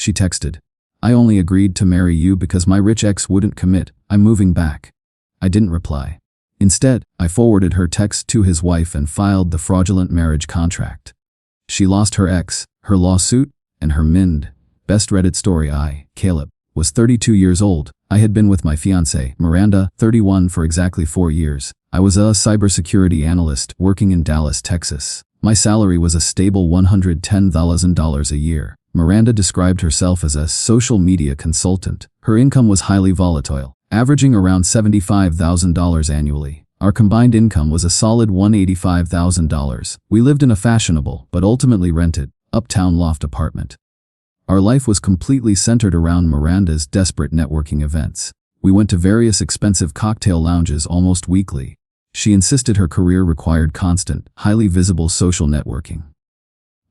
She texted, "I only agreed to marry you because my rich ex wouldn't commit. I'm moving back." I didn't reply. Instead, I forwarded her text to his wife and filed the fraudulent marriage contract. She lost her ex, her lawsuit, and her best Reddit story. Caleb, was 32 years old. I had been with my fiancée, Miranda, 31, for exactly 4 years. I was a cybersecurity analyst working in Dallas, Texas. My salary was a stable $110,000 a year. Miranda described herself as a social media consultant. Her income was highly volatile, averaging around $75,000 annually. Our combined income was a solid $185,000. We lived in a fashionable, but ultimately rented, uptown loft apartment. Our life was completely centered around Miranda's desperate networking events. We went to various expensive cocktail lounges almost weekly. She insisted her career required constant, highly visible social networking.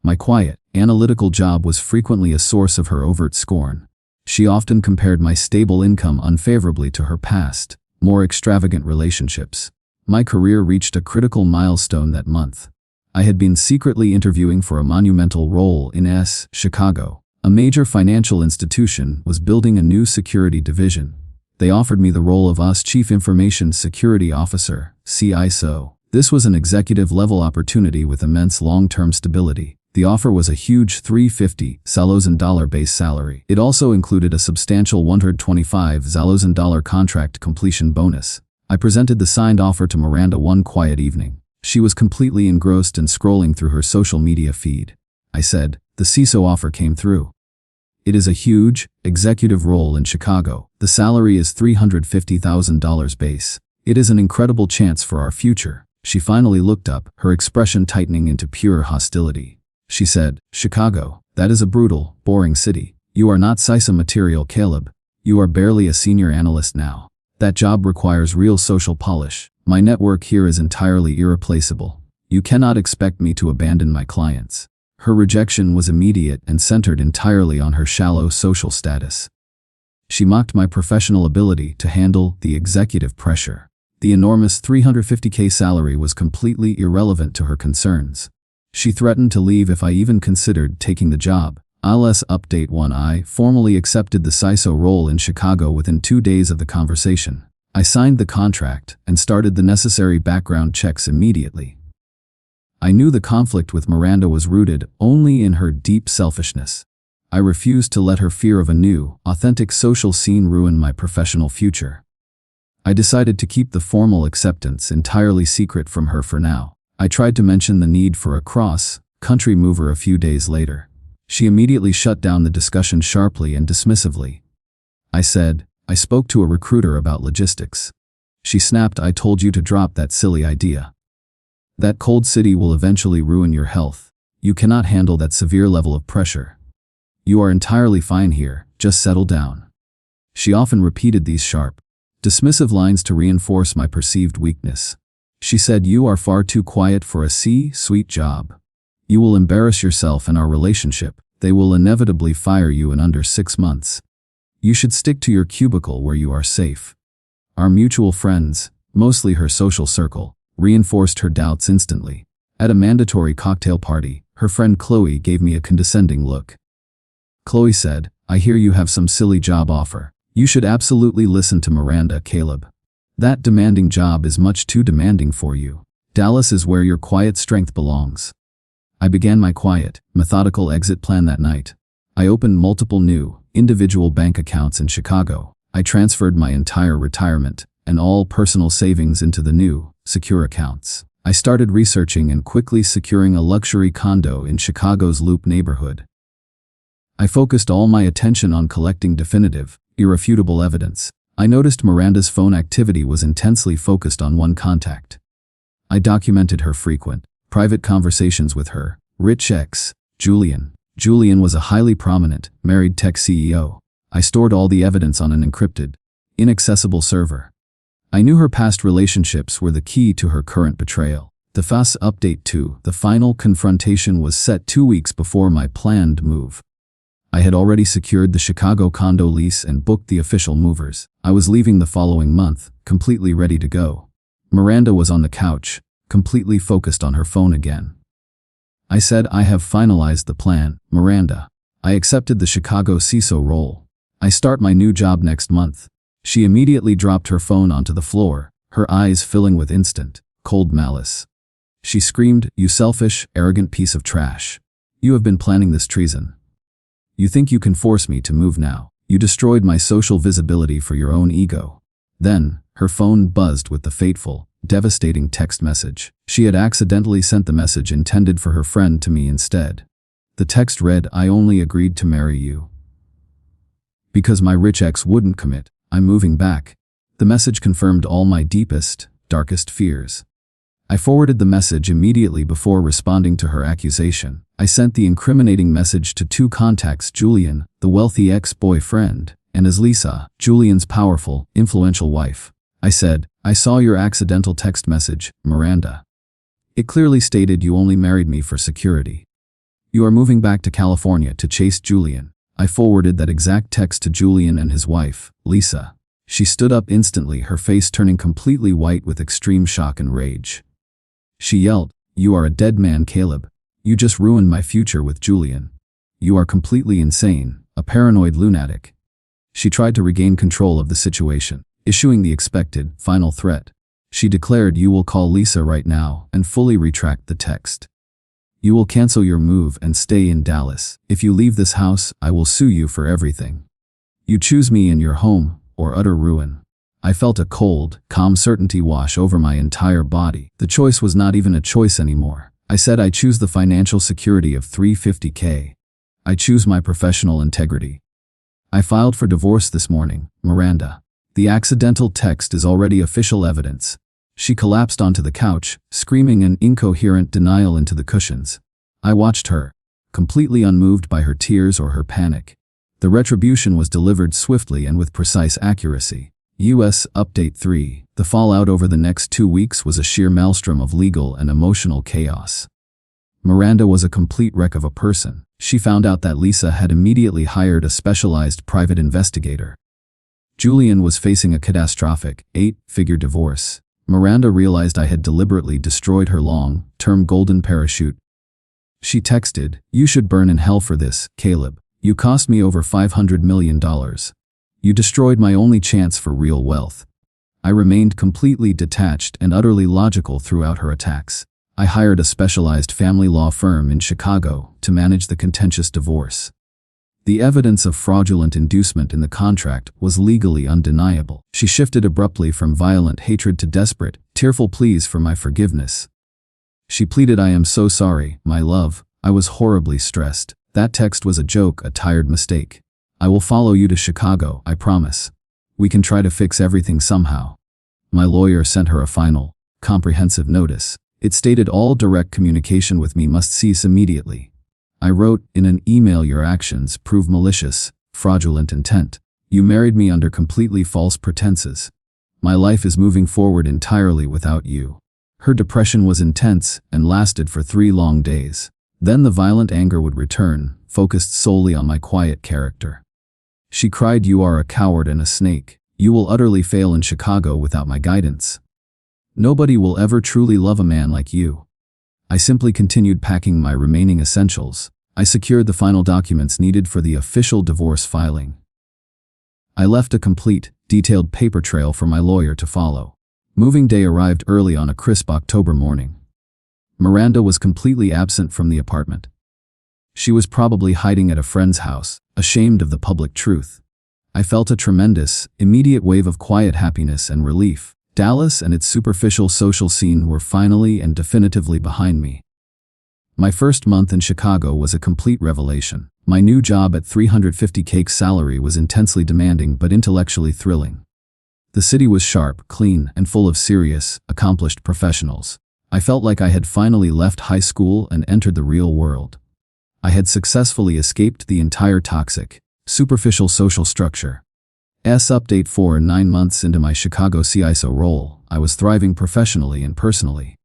My quiet, analytical job was frequently a source of her overt scorn. She often compared my stable income unfavorably to her past, more extravagant relationships. My career reached a critical milestone that month. I had been secretly interviewing for a monumental role in Chicago. A major financial institution was building a new security division. They offered me the role of Chief Information Security Officer, CISO. This was an executive-level opportunity with immense long-term stability. The offer was a huge $350,000 base salary. It also included a substantial $125,000 contract completion bonus. I presented the signed offer to Miranda one quiet evening. She was completely engrossed and scrolling through her social media feed. I said, "The CISO offer came through. It is a huge, executive role in Chicago. The salary is $350,000 base. It is an incredible chance for our future." She finally looked up, her expression tightening into pure hostility. She said, "Chicago, that is a brutal, boring city. You are not CISO material, Caleb. You are barely a senior analyst now. That job requires real social polish. My network here is entirely irreplaceable. You cannot expect me to abandon my clients." Her rejection was immediate and centered entirely on her shallow social status. She mocked my professional ability to handle the executive pressure. The enormous $350K salary was completely irrelevant to her concerns. She threatened to leave if I even considered taking the job. Update 1: I formally accepted the CISO role in Chicago within 2 days of the conversation. I signed the contract and started the necessary background checks immediately. I knew the conflict with Miranda was rooted only in her deep selfishness. I refused to let her fear of a new, authentic social scene ruin my professional future. I decided to keep the formal acceptance entirely secret from her for now. I tried to mention the need for a cross-country mover a few days later. She immediately shut down the discussion sharply and dismissively. I said, "I spoke to a recruiter about logistics." She snapped, "I told you to drop that silly idea. That cold city will eventually ruin your health. You cannot handle that severe level of pressure. You are entirely fine here, just settle down." She often repeated these sharp, dismissive lines to reinforce my perceived weakness. She said, "You are far too quiet for a C-suite job. You will embarrass yourself in our relationship. They will inevitably fire you in under 6 months. You should stick to your cubicle where you are safe." Our mutual friends, mostly her social circle, reinforced her doubts instantly. At a mandatory cocktail party, her friend Chloe gave me a condescending look. Chloe said, "I hear you have some silly job offer. You should absolutely listen to Miranda, Caleb. That demanding job is much too demanding for you. Dallas is where your quiet strength belongs." I began my quiet, methodical exit plan that night. I opened multiple new, individual bank accounts in Chicago. I transferred my entire retirement and all personal savings into the new, secure accounts. I started researching and quickly securing a luxury condo in Chicago's Loop neighborhood. I focused all my attention on collecting definitive, irrefutable evidence. I noticed Miranda's phone activity was intensely focused on one contact. I documented her frequent, private conversations with her rich ex, Julian. Julian was a highly prominent, married tech CEO. I stored all the evidence on an encrypted, inaccessible server. I knew her past relationships were the key to her current betrayal. The FAS Update 2, the final confrontation was set 2 weeks before my planned move. I had already secured the Chicago condo lease and booked the official movers. I was leaving the following month, completely ready to go. Miranda was on the couch, completely focused on her phone again. I said, "I have finalized the plan, Miranda. I accepted the Chicago CISO role. I start my new job next month. She immediately dropped her phone onto the floor, her eyes filling with instant, cold malice. She screamed, "You selfish, arrogant piece of trash. You have been planning this treason. You think you can force me to move now. You destroyed my social visibility for your own ego." Then, her phone buzzed with the fateful, devastating text message. She had accidentally sent the message intended for her friend to me instead. The text read, "I only agreed to marry you because my rich ex wouldn't commit. I'm moving back." The message confirmed all my deepest, darkest fears. I forwarded the message immediately before responding to her accusation. I sent the incriminating message to 2 contacts: Julian, the wealthy ex-boyfriend, and as Lisa, Julian's powerful, influential wife. I said, "I saw your accidental text message, Miranda. It clearly stated you only married me for security. You are moving back to California to chase Julian." I forwarded that exact text to Julian and his wife, Lisa. She stood up instantly, her face turning completely white with extreme shock and rage. She yelled, "You are a dead man, Caleb. You just ruined my future with Julian. You are completely insane, a paranoid lunatic." She tried to regain control of the situation, issuing the expected, final threat. She declared, "You will call Lisa right now and fully retract the text. You will cancel your move and stay in Dallas. If you leave this house, I will sue you for everything. You choose me in your home, or utter ruin." I felt a cold, calm certainty wash over my entire body. The choice was not even a choice anymore. I said, "I choose the financial security of $350K. I choose my professional integrity. I filed for divorce this morning, Miranda. The accidental text is already official evidence." She collapsed onto the couch, screaming an incoherent denial into the cushions. I watched her, completely unmoved by her tears or her panic. The retribution was delivered swiftly and with precise accuracy. U.S. Update 3. The fallout over the next 2 weeks was a sheer maelstrom of legal and emotional chaos. Miranda was a complete wreck of a person. She found out that Lisa had immediately hired a specialized private investigator. Julian was facing a catastrophic, 8-figure divorce. Miranda realized I had deliberately destroyed her long-term golden parachute. She texted, "You should burn in hell for this, Caleb. You cost me over $500 million. You destroyed my only chance for real wealth." I remained completely detached and utterly logical throughout her attacks. I hired a specialized family law firm in Chicago to manage the contentious divorce. The evidence of fraudulent inducement in the contract was legally undeniable. She shifted abruptly from violent hatred to desperate, tearful pleas for my forgiveness. She pleaded, "I am so sorry, my love. I was horribly stressed. That text was a joke, a tired mistake. I will follow you to Chicago, I promise. We can try to fix everything somehow." My lawyer sent her a final, comprehensive notice. It stated all direct communication with me must cease immediately. I wrote in an email, "Your actions prove malicious, fraudulent intent. You married me under completely false pretenses. My life is moving forward entirely without you." Her depression was intense and lasted for 3 long days. Then the violent anger would return, focused solely on my quiet character. She cried, "You are a coward and a snake. You will utterly fail in Chicago without my guidance. Nobody will ever truly love a man like you." I simply continued packing my remaining essentials. I secured the final documents needed for the official divorce filing. I left a complete, detailed paper trail for my lawyer to follow. Moving day arrived early on a crisp October morning. Miranda was completely absent from the apartment. She was probably hiding at a friend's house, ashamed of the public truth. I felt a tremendous, immediate wave of quiet happiness and relief. Dallas and its superficial social scene were finally and definitively behind me. My first month in Chicago was a complete revelation. My new job at $350K salary was intensely demanding but intellectually thrilling. The city was sharp, clean, and full of serious, accomplished professionals. I felt like I had finally left high school and entered the real world. I had successfully escaped the entire toxic, superficial social structure. Update 4. 9 months into my Chicago CISO role, I was thriving professionally and personally.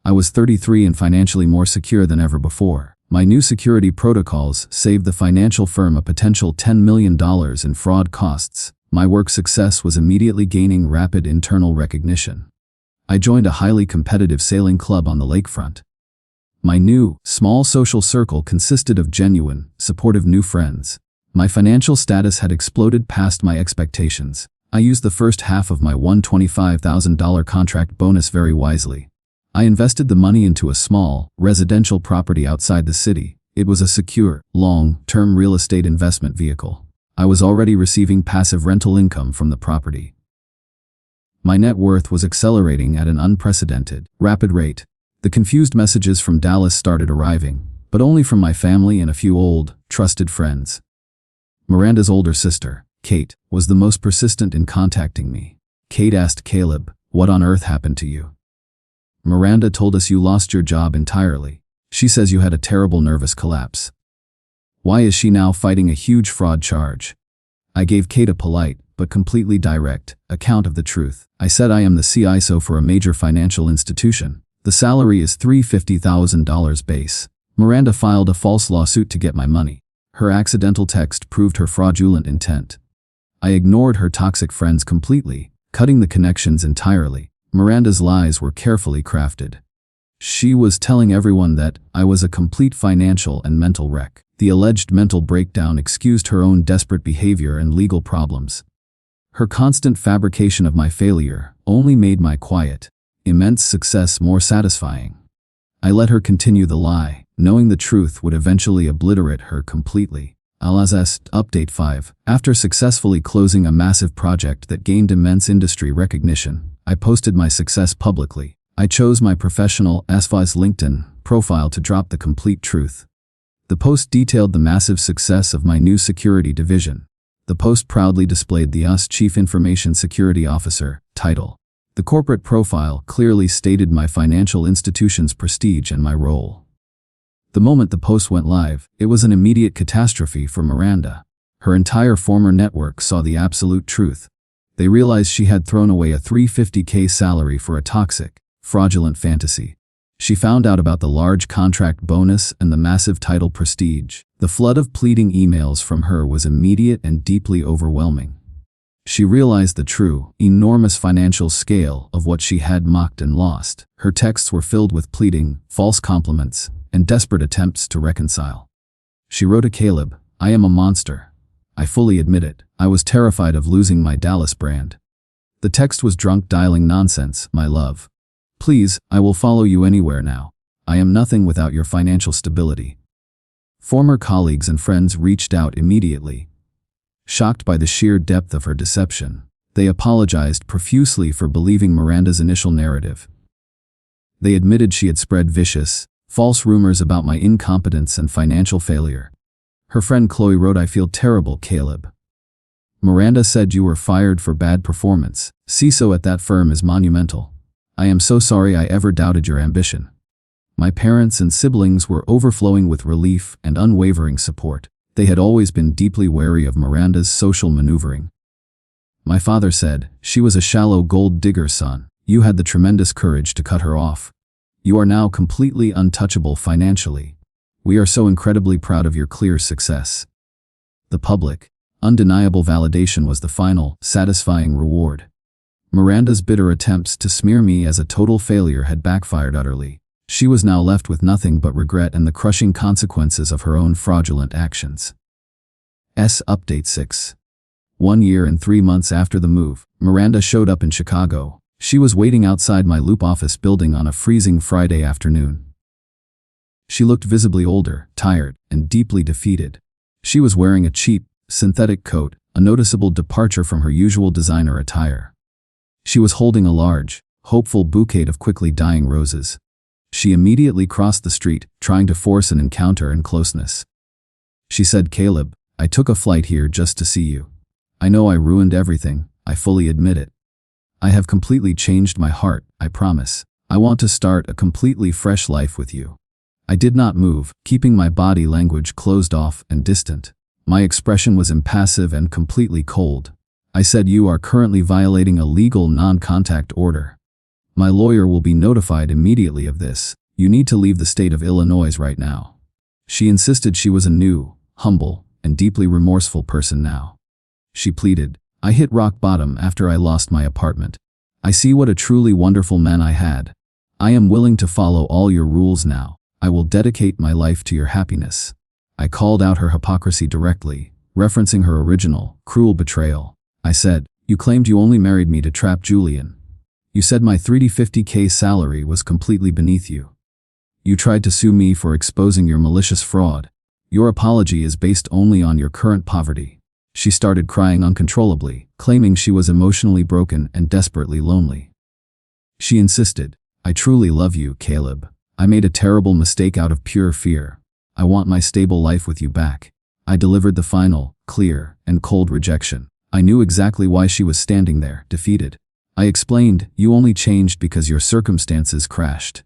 I was 33 and financially more secure than ever before. My new security protocols saved the financial firm a potential $10 million in fraud costs. My work success was immediately gaining rapid internal recognition. I joined a highly competitive sailing club on the lakefront. My new, small social circle consisted of genuine, supportive new friends. My financial status had exploded past my expectations. I used the first half of my $125,000 contract bonus very wisely. I invested the money into a small, residential property outside the city. It was a secure, long-term real estate investment vehicle. I was already receiving passive rental income from the property. My net worth was accelerating at an unprecedented, rapid rate. The confused messages from Dallas started arriving, but only from my family and a few old, trusted friends. Miranda's older sister, Kate, was the most persistent in contacting me. Kate asked Caleb, "What on earth happened to you? Miranda told us you lost your job entirely. She says you had a terrible nervous collapse. Why is she now fighting a huge fraud charge?" I gave Kate a polite, but completely direct, account of the truth. I said I am the CISO for a major financial institution. The salary is $350,000 base. Miranda filed a false lawsuit to get my money. Her accidental text proved her fraudulent intent. I ignored her toxic friends completely, cutting the connections entirely. Miranda's lies were carefully crafted. She was telling everyone that I was a complete financial and mental wreck. The alleged mental breakdown excused her own desperate behavior and legal problems. Her constant fabrication of my failure only made my quiet, immense success more satisfying. I let her continue the lie, knowing the truth would eventually obliterate her completely. Alazest Update 5. After successfully closing a massive project that gained immense industry recognition, I posted my success publicly. I chose my professional Asvi's LinkedIn profile to drop the complete truth. The post detailed the massive success of my new security division. The post proudly displayed the US Chief Information Security Officer title. The corporate profile clearly stated my financial institution's prestige and my role. The moment the post went live, it was an immediate catastrophe for Miranda. Her entire former network saw the absolute truth. They realized she had thrown away a $350K salary for a toxic, fraudulent fantasy. She found out about the large contract bonus and the massive title prestige. The flood of pleading emails from her was immediate and deeply overwhelming. She realized the true, enormous financial scale of what she had mocked and lost. Her texts were filled with pleading, false compliments, and desperate attempts to reconcile. She wrote to Caleb, "I am a monster. I fully admit it. I was terrified of losing my Dallas brand." The text was drunk dialing nonsense, "My love. Please, I will follow you anywhere now. I am nothing without your financial stability." Former colleagues and friends reached out immediately. Shocked by the sheer depth of her deception, they apologized profusely for believing Miranda's initial narrative. They admitted she had spread vicious, false rumors about my incompetence and financial failure. Her friend Chloe wrote, "I feel terrible, Caleb. Miranda said you were fired for bad performance. CISO at that firm is monumental. I am so sorry I ever doubted your ambition." My parents and siblings were overflowing with relief and unwavering support. They had always been deeply wary of Miranda's social maneuvering. My father said, "She was a shallow gold digger, son. You had the tremendous courage to cut her off. You are now completely untouchable financially. We are so incredibly proud of your clear success." The public, undeniable validation was the final, satisfying reward. Miranda's bitter attempts to smear me as a total failure had backfired utterly. She was now left with nothing but regret and the crushing consequences of her own fraudulent actions. Update 6. 1 year and 3 months after the move, Miranda showed up in Chicago. She was waiting outside my Loop office building on a freezing Friday afternoon. She looked visibly older, tired, and deeply defeated. She was wearing a cheap, synthetic coat, a noticeable departure from her usual designer attire. She was holding a large, hopeful bouquet of quickly dying roses. She immediately crossed the street, trying to force an encounter and closeness. She said, "Caleb, I took a flight here just to see you. I know I ruined everything, I fully admit it. I have completely changed my heart, I promise. I want to start a completely fresh life with you." I did not move, keeping my body language closed off and distant. My expression was impassive and completely cold. I said, "You are currently violating a legal non-contact order. My lawyer will be notified immediately of this. You need to leave the state of Illinois right now." She insisted she was a new, humble, and deeply remorseful person now. She pleaded, "I hit rock bottom after I lost my apartment. I see what a truly wonderful man I had. I am willing to follow all your rules now. I will dedicate my life to your happiness. I called out her hypocrisy directly, referencing her original, cruel betrayal. I said, "You claimed you only married me to trap Julian. You said my 350K salary was completely beneath you. You tried to sue me for exposing your malicious fraud. Your apology is based only on your current poverty." She started crying uncontrollably, claiming she was emotionally broken and desperately lonely. She insisted, "I truly love you, Caleb. I made a terrible mistake out of pure fear. I want my stable life with you back." I delivered the final, clear, and cold rejection. I knew exactly why she was standing there, defeated. I explained, "You only changed because your circumstances crashed.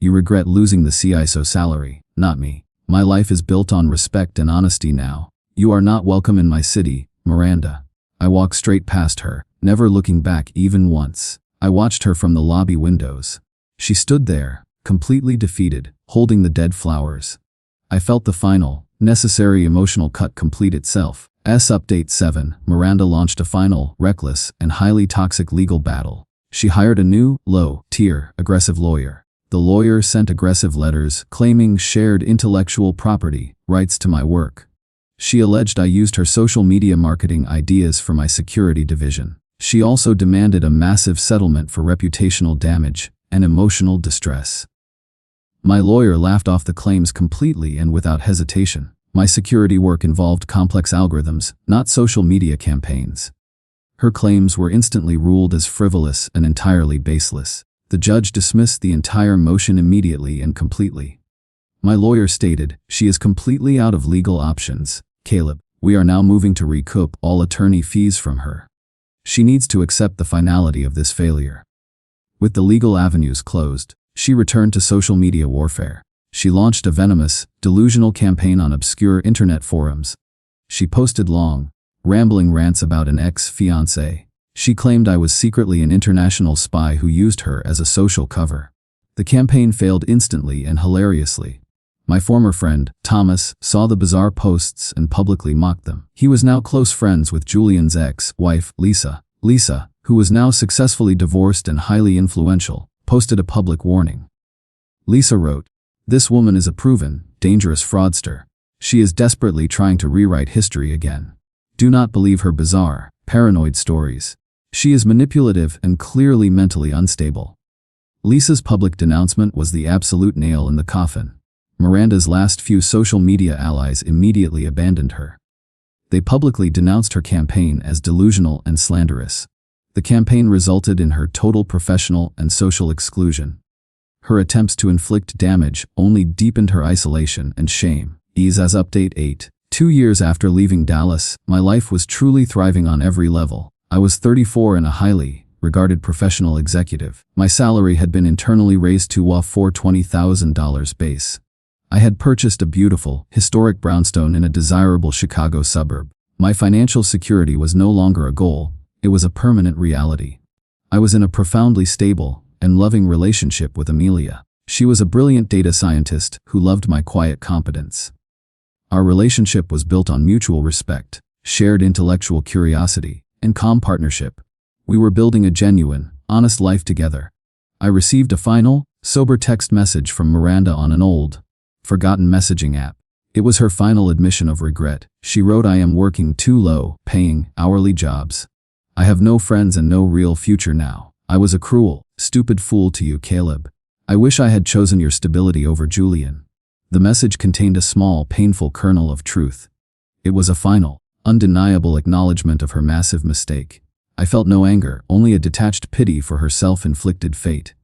You regret losing the CISO salary, not me. My life is built on respect and honesty now. You are not welcome in my city, Miranda." I walked straight past her, never looking back even once. I watched her from the lobby windows. She stood there, completely defeated, holding the dead flowers. I felt the final, necessary emotional cut complete itself. Update 7, Miranda launched a final, reckless, and highly toxic legal battle. She hired a new, low-tier, aggressive lawyer. The lawyer sent aggressive letters claiming shared intellectual property rights to my work. She alleged I used her social media marketing ideas for my security division. She also demanded a massive settlement for reputational damage and emotional distress. My lawyer laughed off the claims completely and without hesitation. My security work involved complex algorithms, not social media campaigns. Her claims were instantly ruled as frivolous and entirely baseless. The judge dismissed the entire motion immediately and completely. My lawyer stated, "She is completely out of legal options. Caleb, we are now moving to recoup all attorney fees from her. She needs to accept the finality of this failure." With the legal avenues closed, she returned to social media warfare. She launched a venomous, delusional campaign on obscure internet forums. She posted long, rambling rants about an ex-fiancé. She claimed I was secretly an international spy who used her as a social cover. The campaign failed instantly and hilariously. My former friend, Thomas, saw the bizarre posts and publicly mocked them. He was now close friends with Julian's ex-wife, Lisa. Lisa, who was now successfully divorced and highly influential, posted a public warning. Lisa wrote, "This woman is a proven, dangerous fraudster. She is desperately trying to rewrite history again. Do not believe her bizarre, paranoid stories. She is manipulative and clearly mentally unstable." Lisa's public denouncement was the absolute nail in the coffin. Miranda's last few social media allies immediately abandoned her. They publicly denounced her campaign as delusional and slanderous. The campaign resulted in her total professional and social exclusion. Her attempts to inflict damage only deepened her isolation and shame. As update 8. 2 years after leaving Dallas, my life was truly thriving on every level. I was 34 and a highly regarded professional executive. My salary had been internally raised to $420,000 base. I had purchased a beautiful, historic brownstone in a desirable Chicago suburb. My financial security was no longer a goal, it was a permanent reality. I was in a profoundly stable and loving relationship with Amelia. She was a brilliant data scientist who loved my quiet competence. Our relationship was built on mutual respect, shared intellectual curiosity, and calm partnership. We were building a genuine, honest life together. I received a final, sober text message from Miranda on an old, forgotten messaging app. It was her final admission of regret. She wrote, "I am working 2 low-paying, hourly jobs. I have no friends and no real future now. I was a cruel, stupid fool to you, Caleb. I wish I had chosen your stability over Julian." The message contained a small, painful kernel of truth. It was a final, undeniable acknowledgement of her massive mistake. I felt no anger, only a detached pity for her self-inflicted fate.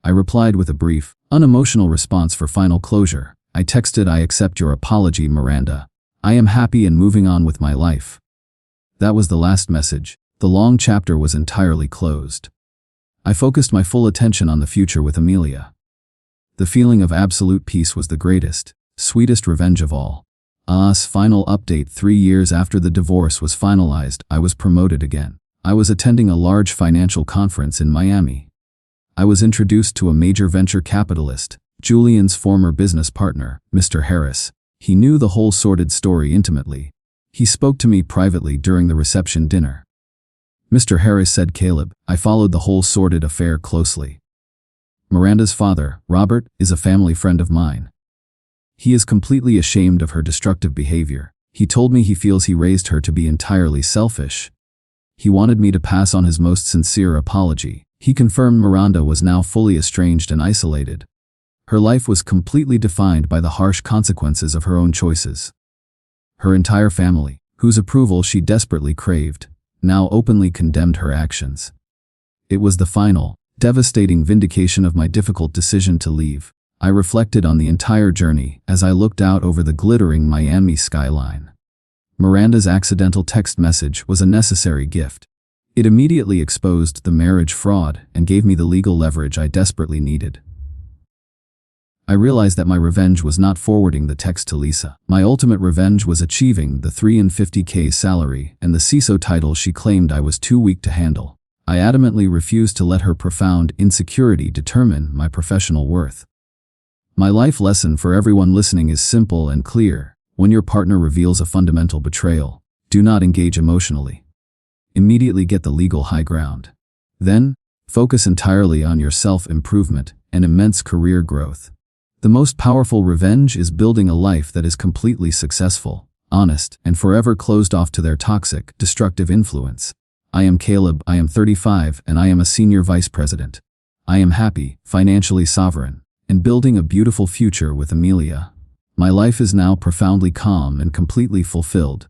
I replied with a brief, unemotional response for final closure. I texted, "I accept your apology, Miranda. I am happy and moving on with my life." That was the last message. The long chapter was entirely closed. I focused my full attention on the future with Amelia. The feeling of absolute peace was the greatest, sweetest revenge of all. Final update. 3 years after the divorce was finalized, I was promoted again. I was attending a large financial conference in Miami. I was introduced to a major venture capitalist, Julian's former business partner, Mr. Harris. He knew the whole sordid story intimately. He spoke to me privately during the reception dinner. Mr. Harris said, "Caleb, I followed the whole sordid affair closely. Miranda's father, Robert, is a family friend of mine. He is completely ashamed of her destructive behavior. He told me he feels he raised her to be entirely selfish. He wanted me to pass on his most sincere apology. He confirmed Miranda was now fully estranged and isolated. Her life was completely defined by the harsh consequences of her own choices. Her entire family, whose approval she desperately craved, now openly condemned her actions. It was the final, devastating vindication of my difficult decision to leave. I reflected on the entire journey as I looked out over the glittering Miami skyline. Miranda's accidental text message was a necessary gift. It immediately exposed the marriage fraud and gave me the legal leverage I desperately needed. I realized that my revenge was not forwarding the text to Lisa. My ultimate revenge was achieving the $350K salary and the CISO title she claimed I was too weak to handle. I adamantly refused to let her profound insecurity determine my professional worth. My life lesson for everyone listening is simple and clear. When your partner reveals a fundamental betrayal, do not engage emotionally. Immediately get the legal high ground. Then, focus entirely on your self-improvement and immense career growth. The most powerful revenge is building a life that is completely successful, honest, and forever closed off to their toxic, destructive influence. I am Caleb, I am 35, and I am a senior vice president. I am happy, financially sovereign, and building a beautiful future with Amelia. My life is now profoundly calm and completely fulfilled.